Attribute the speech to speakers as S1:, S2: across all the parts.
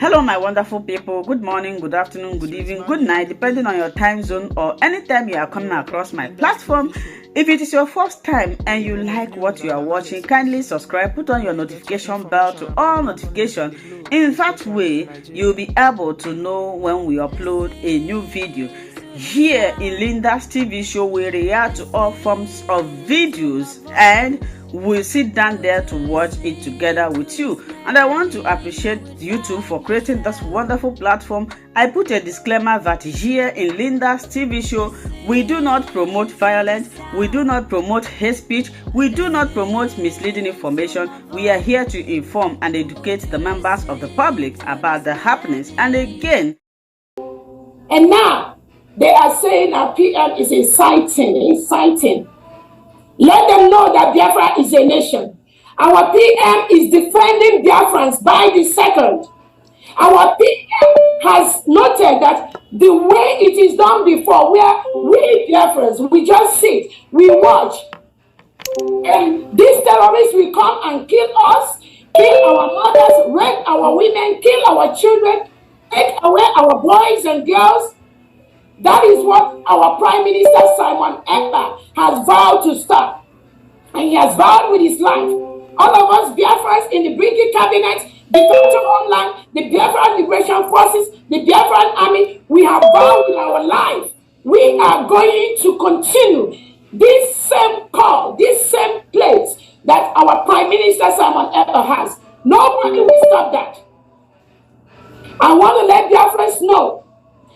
S1: Hello, my wonderful people. Good morning, good afternoon, good evening, good night, depending on your time zone or anytime you are coming across my platform. If it is your first time and you like what you are watching, kindly subscribe, put on your notification bell to all notifications. In that way, you'll be able to know when we upload a new video. Here in Linda's TV show, we react to all forms of videos and we'll sit down there to watch it together with you. And I want to appreciate YouTube for creating this wonderful platform. I put a disclaimer that here in Linda's TV show, we do not promote violence, we do not promote hate speech, we do not promote misleading information. We are here to inform and educate the members of the public about the happenings. And again,
S2: and now they are saying our PM is inciting. Let them know that Biafra is a nation. Our PM is defending Biafrans by the second. Our PM has noted that the way it is done before, where we Biafrans, we just sit, we watch, and these terrorists will come and kill us, kill our mothers, rape our women, kill our children, take away our boys and girls. That is what our Prime Minister Simon Ekpa has vowed to stop. And he has vowed with his life. All of us Biafrans in the Brigade Cabinet, the Council Homeland, the Biafran Liberation Forces, the Biafran Army, we have vowed with our life. We are going to continue this same call, this same place that our Prime Minister Simon Ekpa has. Nobody will stop that. I want to let Biafrans know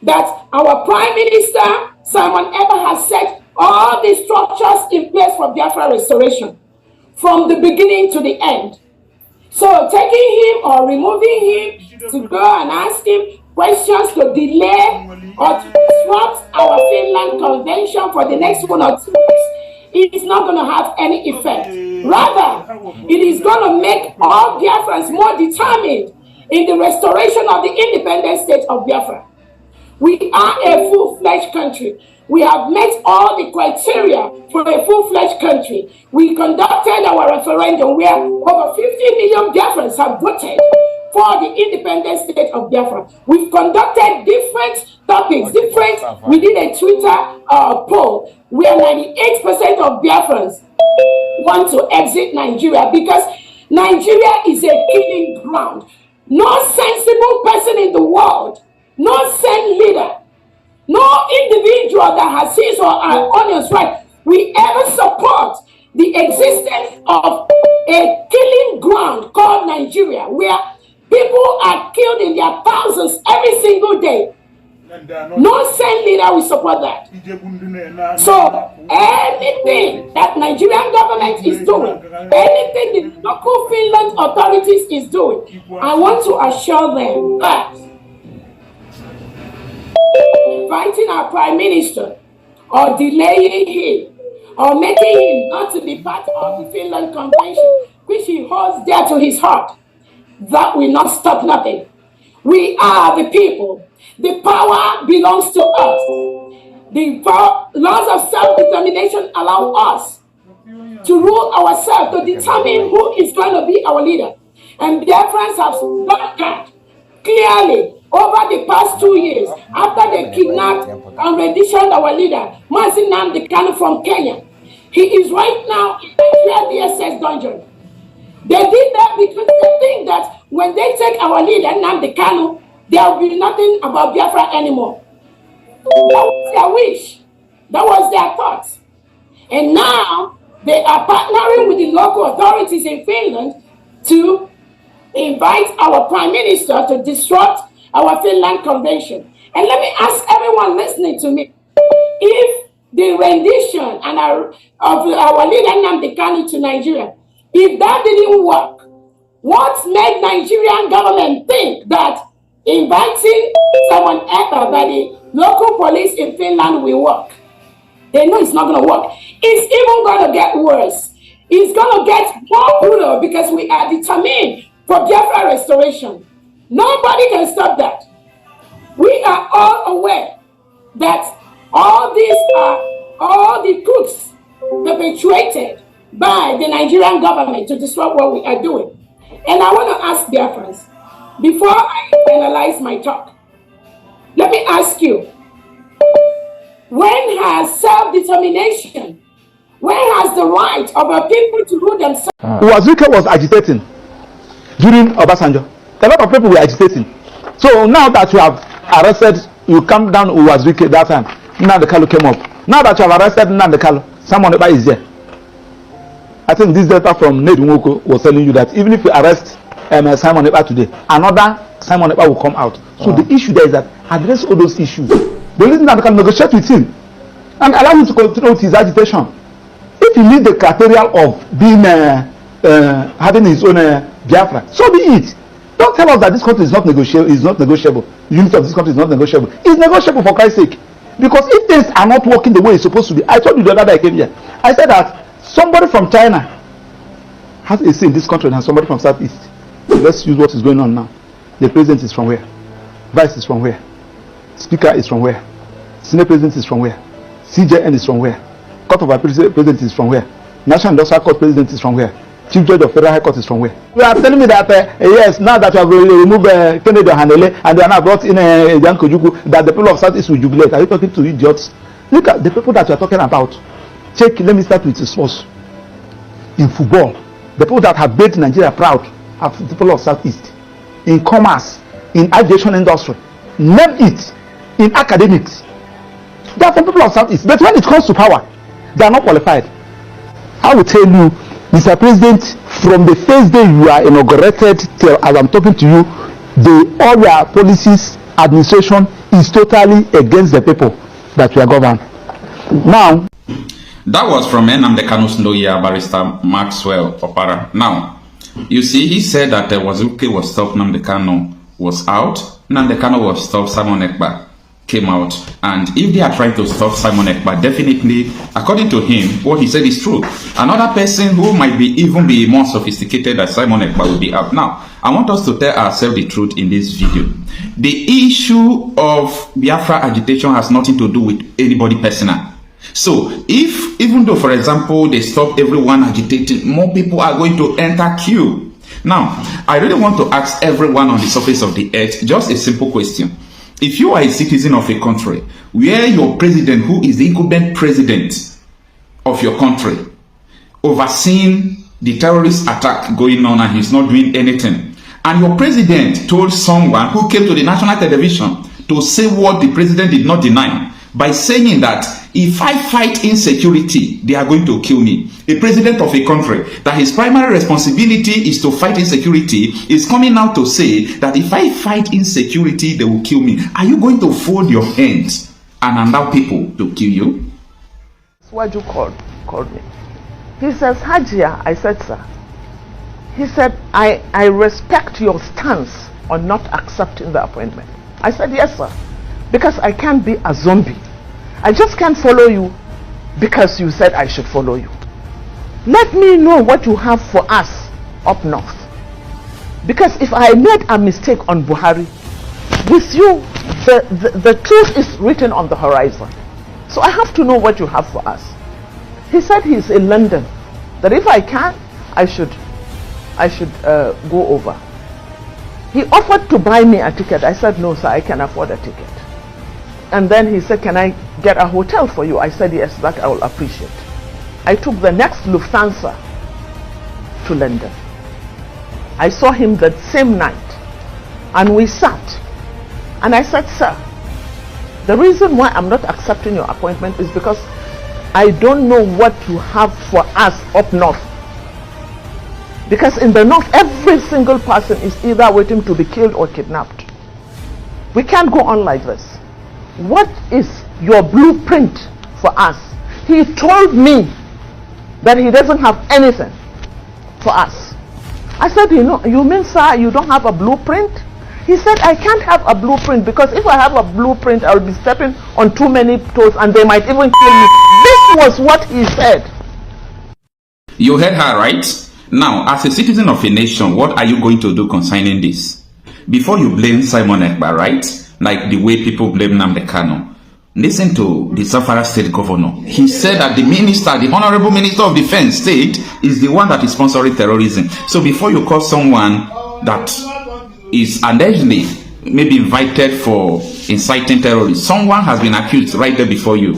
S2: that our Prime Minister Simon Ekpa has set all the structures in place for Biafra restoration from the beginning to the end. So taking him or removing him to go and ask him questions to delay or to disrupt our Finland Convention for the next 1 or 2 weeks, it is not going to have any effect. Rather, it is going to make all Biafrans more determined in the restoration of the independent state of Biafra. We are a full-fledged country. We have met all the criteria for a full-fledged country. We conducted our referendum where over 50 million Biafrans have voted for the independent state of Biafra. We've conducted different topics, we did a Twitter poll where 98% of Biafrans want to exit Nigeria because Nigeria is a killing ground. No sensible person in the world, no sane leader, no individual that has his or her honest right will ever support the existence of a killing ground called Nigeria, where people are killed in their thousands every single day. No sane leader will support that. So anything that Nigerian government is doing, anything the local Finland authorities is doing, I want to assure them that inviting our Prime Minister or delaying him or making him not to be part of the Finland Convention, which he holds dear to his heart, that will not stop nothing. We are the people. The power belongs to us. The laws of self-determination allow us to rule ourselves, to determine who is going to be our leader. And Biafrans have done that clearly over the past 2 years after they kidnapped and renditioned our leader, Ngozi Orabueze from Kenya. He is right now in the DSS dungeon. They did that because they think that when they take our leader, Nnamdi Kanu, there will be nothing about Biafra anymore. That was their wish. That was their thought. And now they are partnering with the local authorities in Finland to invite our Prime Minister to disrupt our Finland Convention. And let me ask everyone listening to me, if the rendition of our leader Nnamdi Kanu to Nigeria, if that didn't work, what made Nigerian government think that inviting someone Ekpa by the local police in Finland will work? They know it's not going to work. It's even going to get worse. It's going to get more brutal because we are determined for Biafra restoration. Nobody can stop that. We are all aware that all these are all the coups perpetuated by the Nigerian government to disrupt what we are doing. And I want to ask Biafrans, before I finalize my talk, let me ask you, when has self-determination, when has the right of a people to rule themselves?
S3: Wazuke was agitating during Obasanjo. A lot of people were agitating. So now that you have arrested, you come down Wazuke that time. Nnamdi Kanu came up. Now that you have arrested Nnamdi Kanu, someone is there. I think this data from Ned Nwoko was telling you that even if we arrest Simon Ekpa today, another Simon Ekpa will come out. So the issue there is that address all those issues. The reason that can negotiate with him and allow him to continue with his agitation. If he meets the criteria of being having his own Biafra, so be it. Don't tell us that this country is not negotiable. Is not negotiable. The unity of this country is not negotiable. It's negotiable for Christ's sake. Because if things are not working the way it's supposed to be, I told you the other day I came here. I said that somebody from China has a say in this country and has somebody from Southeast. Let's use what is going on now. The president is from where? Vice is from where? Speaker is from where? Senate president is from where? CJN is from where? Court of Appeal president is from where? National Industrial Court president is from where? Chief Judge of Federal High Court is from where? You are telling me that yes, now that you have removed Kennedy Hanele and they are now brought in Jan Kojuku, that the people of Southeast will jubilate. Are you talking to idiots? Look at the people that you are talking about. Check. Let me start with the source. In football, the people that have made Nigeria proud are the people of Southeast. In commerce, in aviation industry, name it. In academics, they are from people of Southeast. But when it comes to power, they are not qualified. I will tell you, Mr. President, from the first day you are inaugurated till as I'm talking to you, all your policies, administration is totally against the people that we are governed. Now,
S4: that was from Nnamdi Kanu's lawyer, Barrister Maxwell Opara. Now, you see, he said that Wazuke was stopped, Nnamdi Kanu was out, Nnamdi Kanu was stopped, Simon Ekpa came out, and if they are trying to stop Simon Ekpa, definitely, according to him, what he said is true. Another person who might be even be more sophisticated than Simon Ekpa will be out. Now, I want us to tell ourselves the truth in this video. The issue of Biafra agitation has nothing to do with anybody personal. So, if, even though, for example, they stop everyone agitating, more people are going to enter queue. Now, I really want to ask everyone on the surface of the earth just a simple question. If you are a citizen of a country where your president, who is the incumbent president of your country, overseeing the terrorist attack going on and he's not doing anything, and your president told someone who came to the national television to say what the president did not deny by saying that if I fight insecurity, they are going to kill me. A president of a country that his primary responsibility is to fight insecurity is coming out to say that if I fight insecurity, they will kill me. Are you going to fold your hands and allow people to kill you?
S5: What you called me. He says, Hajia. I said, sir. He said, I respect your stance on not accepting the appointment. I said, yes, sir. Because I can't be a zombie. I just can't follow you because you said I should follow you. Let me know what you have for us up north. Because if I made a mistake on Buhari, with you, the truth is written on the horizon. So I have to know what you have for us. He said he's in London, that if I can, I should go over. He offered to buy me a ticket. I said, no, sir, I can afford a ticket. And then he said, can I get a hotel for you? I said, yes, that I will appreciate. I took the next Lufthansa to London. I saw him that same night and we sat. And I said, sir, the reason why I'm not accepting your appointment is because I don't know what you have for us up north. Because in the north, every single person is either waiting to be killed or kidnapped. We can't go on like this. What is your blueprint for us? He told me that he doesn't have anything for us. I said, you mean, sir, you don't have a blueprint? He said, I can't have a blueprint because if I have a blueprint, I'll be stepping on too many toes and they might even kill me. This was what he said.
S4: You heard her, right? Now, as a citizen of a nation, what are you going to do concerning this? Before you blame Simon Ekpa, right? Like the way people blame Nnamdi Kanu. Listen to the Zamfara state governor. He said that the minister, the honorable minister of defense state, is the one that is sponsoring terrorism. So before you call someone that is allegedly maybe invited for inciting terrorists. Someone has been accused right there before you.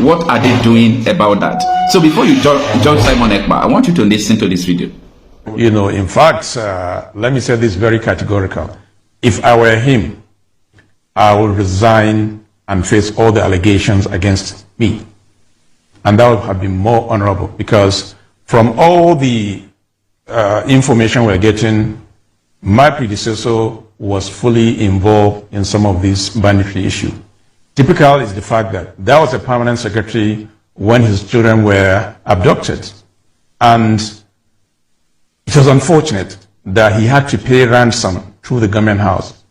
S4: What are they doing about that? So before you judge Simon Ekpa, I want you to listen to this video.
S6: You know, in fact, let me say this very categorical. If I were him, I would resign and face all the allegations against me. And that would have been more honorable, because from all the information we're getting, my predecessor was fully involved in some of these banditry issues. Typical is the fact that that was a permanent secretary when his children were abducted. And it was unfortunate that he had to pay ransom through the government house.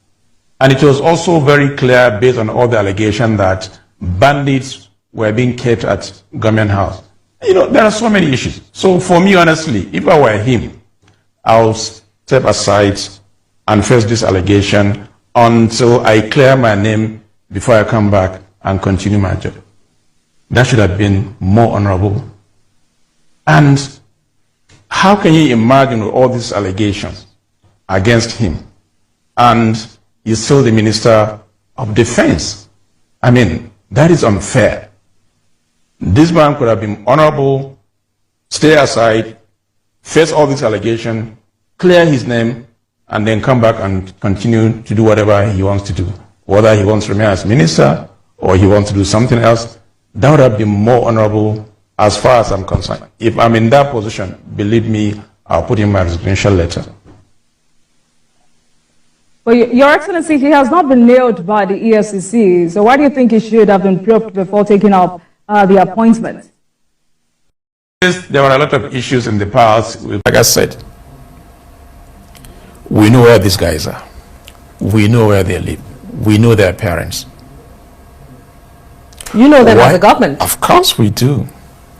S6: And it was also very clear, based on all the allegations, that bandits were being kept at government house. You know, there are so many issues. So for me, honestly, if I were him, I'll step aside and face this allegation until I clear my name before I come back and continue my job. That should have been more honorable. And how can you imagine with all these allegations against him, and he's still the Minister of Defense? I mean, that is unfair. This man could have been honorable, stay aside, face all these allegations, clear his name, and then come back and continue to do whatever he wants to do. Whether he wants to remain as minister or he wants to do something else, that would have been more honorable as far as I'm concerned. If I'm in that position, believe me, I'll put in my resignation letter.
S7: Well, Your Excellency, he has not been nailed by the EFCC, so why do you think he should have been probed before taking up the appointment?
S6: There were a lot of issues in the past. Like I said, we know where these guys are. We know where they live. We know their parents.
S7: You know them as a government.
S6: Of course we do.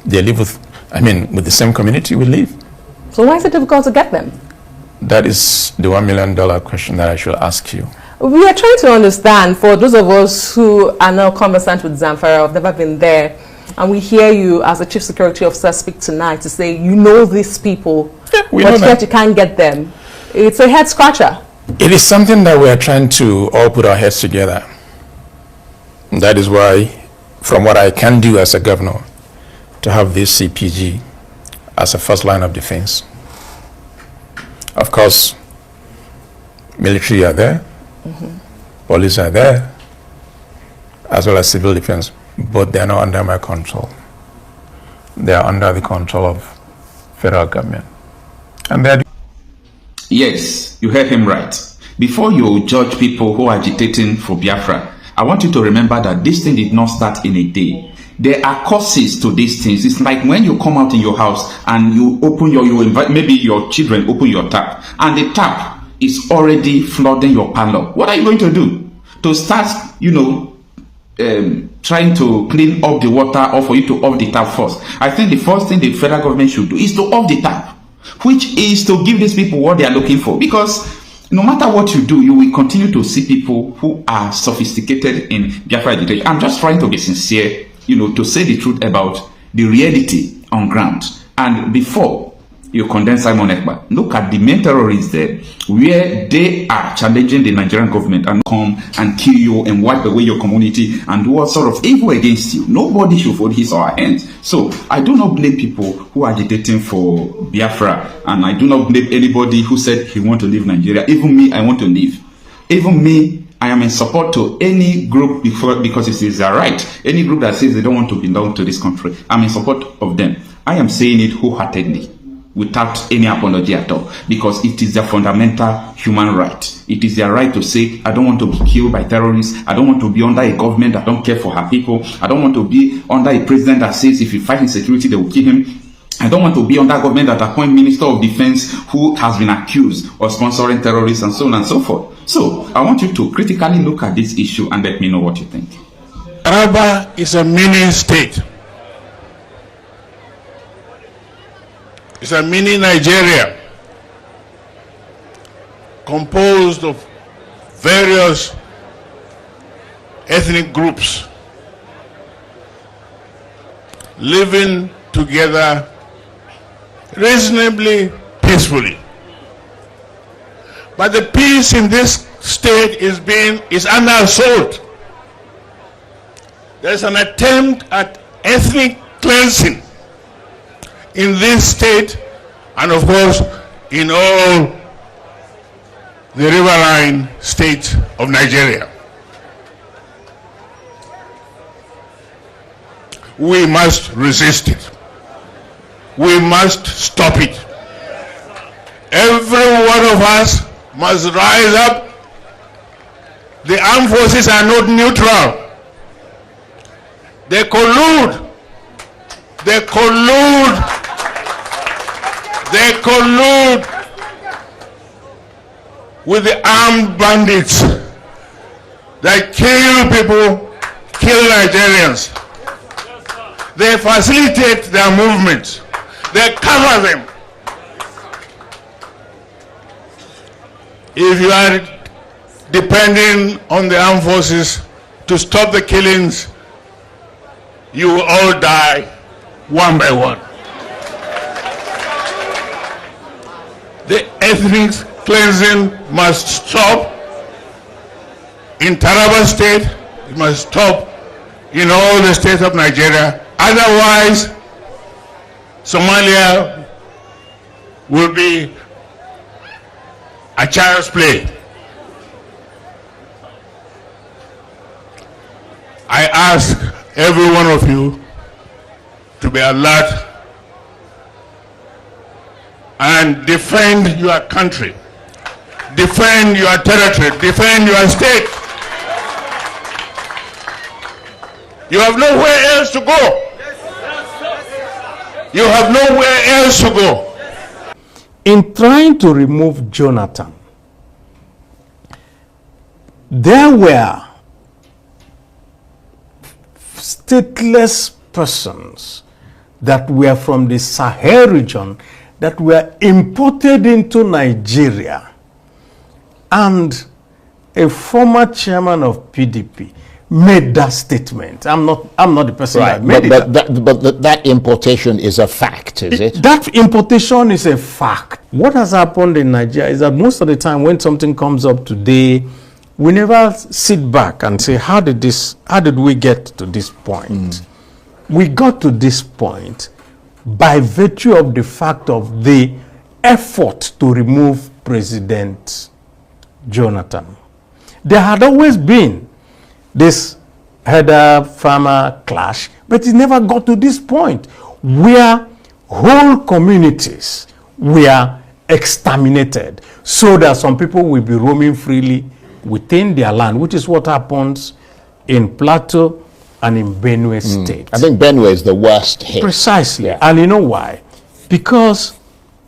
S6: They live with the same community we live.
S7: So why is it difficult to get them?
S6: That is the $1 million question that I should ask you.
S7: We are trying to understand, for those of us who are now conversant with Zamfara, have never been there, and we hear you as a chief security officer speak tonight to say you know these people, but yet you can't get them. It's a head scratcher.
S6: It is something that we are trying to all put our heads together. That is why, from what I can do as a governor, to have this CPG as a first line of defense. Of course, military are there, police are there, as well as civil defense, but they are not under my control. They are under the control of federal government. And they are.
S4: Yes, you heard him right. Before you judge people who are agitating for Biafra, I want you to remember that this thing did not start in a day. There are causes to these things. It's like when you come out in your house and you open you invite, maybe your children open your tap, and the tap is already flooding your parlor. What are you going to do? To start, trying to clean up the water, or for you to off the tap first? I think the first thing the federal government should do is to off the tap, which is to give these people what they are looking for. Because no matter what you do, you will continue to see people who are sophisticated in Biafra agitation. I'm just trying to be sincere, to say the truth about the reality on ground. And before you condemn Simon Ekpa, look at the main terrorists there, where they are challenging the Nigerian government and come and kill you and wipe away your community and do all sort of evil against you. Nobody should fold his or her hands. So I do not blame people who are agitating for Biafra, and I do not blame anybody who said he want to leave Nigeria. Even me, I want to leave. Even me, I am in support to any group because it is their right. Any group that says they don't want to belong to this country, I'm in support of them. I am saying it wholeheartedly, without any apology at all, because it is their fundamental human right. It is their right to say, I don't want to be killed by terrorists. I don't want to be under a government that don't care for her people. I don't want to be under a president that says if you fight insecurity, they will kill him. I don't want to be under a government that appoint Minister of Defense who has been accused of sponsoring terrorists and so on and so forth. So I want you to critically look at this issue and let me know what you think.
S8: Taraba is a mini state. It's a mini Nigeria composed of various ethnic groups living together reasonably peacefully. But the peace in this state is under assault. There's an attempt at ethnic cleansing in this state, and of course in all the riverine states of Nigeria. We must resist it. We must stop it. Every one of us must rise up. The armed forces are not neutral. They collude. They collude. They collude with the armed bandits that kill people, kill Nigerians. They facilitate their movements. They cover them. If you are depending on the armed forces to stop the killings, you will all die one by one. The ethnic cleansing must stop in Taraba State. It must stop in all the states of Nigeria. Otherwise, Somalia will be a child's play. I ask every one of you to be alert and defend your country, defend your territory, defend your state. You have nowhere else to go. You have nowhere else to go.
S9: In trying to remove Jonathan, there were stateless persons that were from the Sahel region that were imported into Nigeria, and a former chairman of PDP made that statement. I'm not the person that made it.
S10: But that importation is a fact, is it?
S9: That importation is a fact. What has happened in Nigeria is that most of the time when something comes up today, we never sit back and say, how did we get to this point? We got to this point by virtue of the fact of the effort to remove President Jonathan. There had always been this herder-farmer clash, but it never got to this point where whole communities were exterminated so that some people will be roaming freely within their land, which is what happens in Plateau and in Benue State.
S10: I think Benue is the worst hit.
S9: Precisely. Yeah. And you know why? Because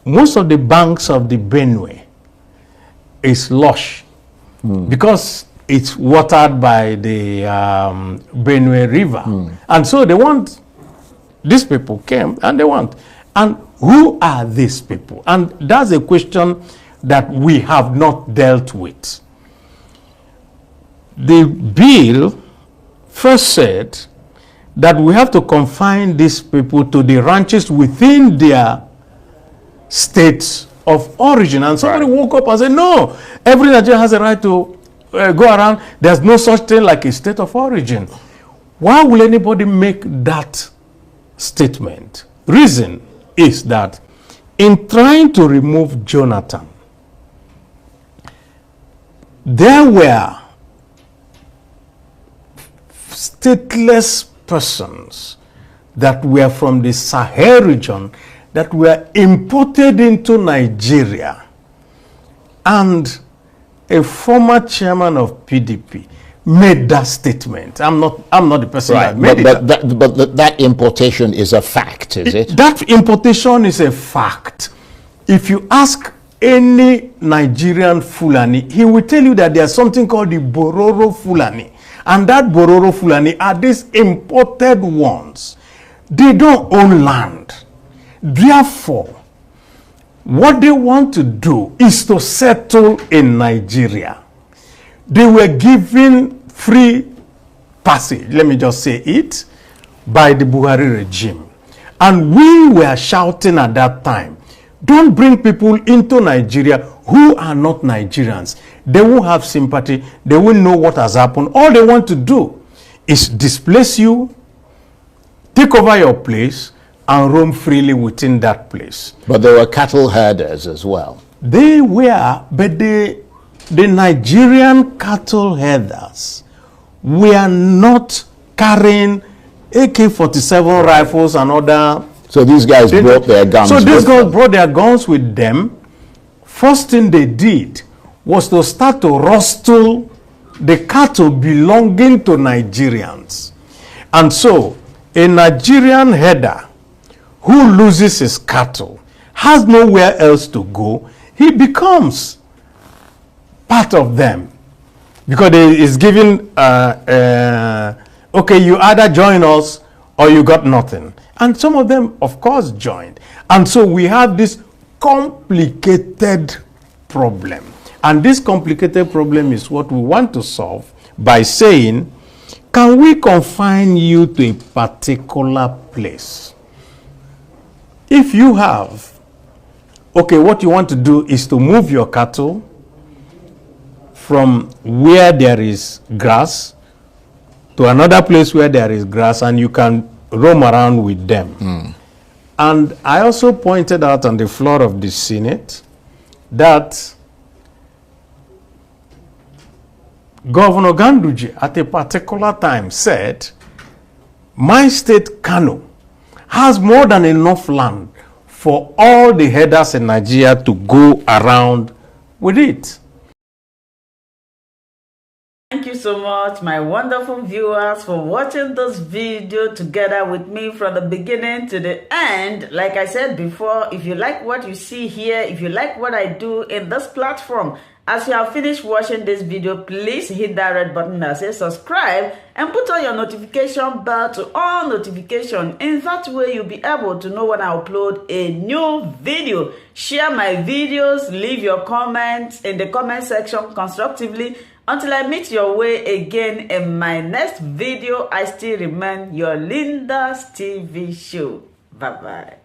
S9: most of the banks of the Benue is lush. Because it's watered by the Benue River. And so they want, these people came and they want. And who are these people? And that's a question that we have not dealt with. The bill first said that we have to confine these people to the ranches within their states of origin. And somebody woke up and said, no, every Nigerian has a right to go around. There's no such thing like a state of origin. Why will anybody make that statement? Reason is that in trying to remove Jonathan, there were stateless persons that were from the Sahel region that were imported into Nigeria, and a former chairman of PDP made that statement. I'm not the person that made it.
S10: But that importation is a fact, is it?
S9: That importation is a fact. If you ask any Nigerian Fulani, he will tell you that there's something called the Bororo Fulani. And that Bororo Fulani are these imported ones. They don't own land. Therefore, what they want to do is to settle in Nigeria. They were given free passage, let me just say it, by the Buhari regime. And we were shouting at that time, don't bring people into Nigeria who are not Nigerians. They won't have sympathy. They won't know what has happened. All they want to do is displace you, take over your place, and roam freely within that place.
S10: But there were cattle herders as well.
S9: They were, but the Nigerian cattle herders were not carrying AK-47 rifles and other.
S10: So these guys brought their guns.
S9: So these guys brought their guns with them. First thing they did was to start to rustle the cattle belonging to Nigerians. And so a Nigerian herder who loses his cattle, has nowhere else to go, he becomes part of them. Because he is given, okay, you either join us or you got nothing. And some of them, of course, joined. And so we have this complicated problem. And this complicated problem is what we want to solve by saying, can we confine you to a particular place? If you have, okay, what you want to do is to move your cattle from where there is grass to another place where there is grass, and you can roam around with them. And I also pointed out on the floor of the Senate that Governor Ganduje at a particular time said, my state, Kano, has more than enough land for all the herders in Nigeria to go around with it.
S1: Thank you so much, my wonderful viewers, for watching this video together with me from the beginning to the end. Like I said before, if you like what you see here, if you like what I do in this platform, as you have finished watching this video, please hit that red button that says subscribe and put on your notification bell to all notification. In that way, you'll be able to know when I upload a new video. Share my videos, leave your comments in the comment section constructively. Until I meet your way again in my next video, I still remain your Linda's TV show. Bye-bye.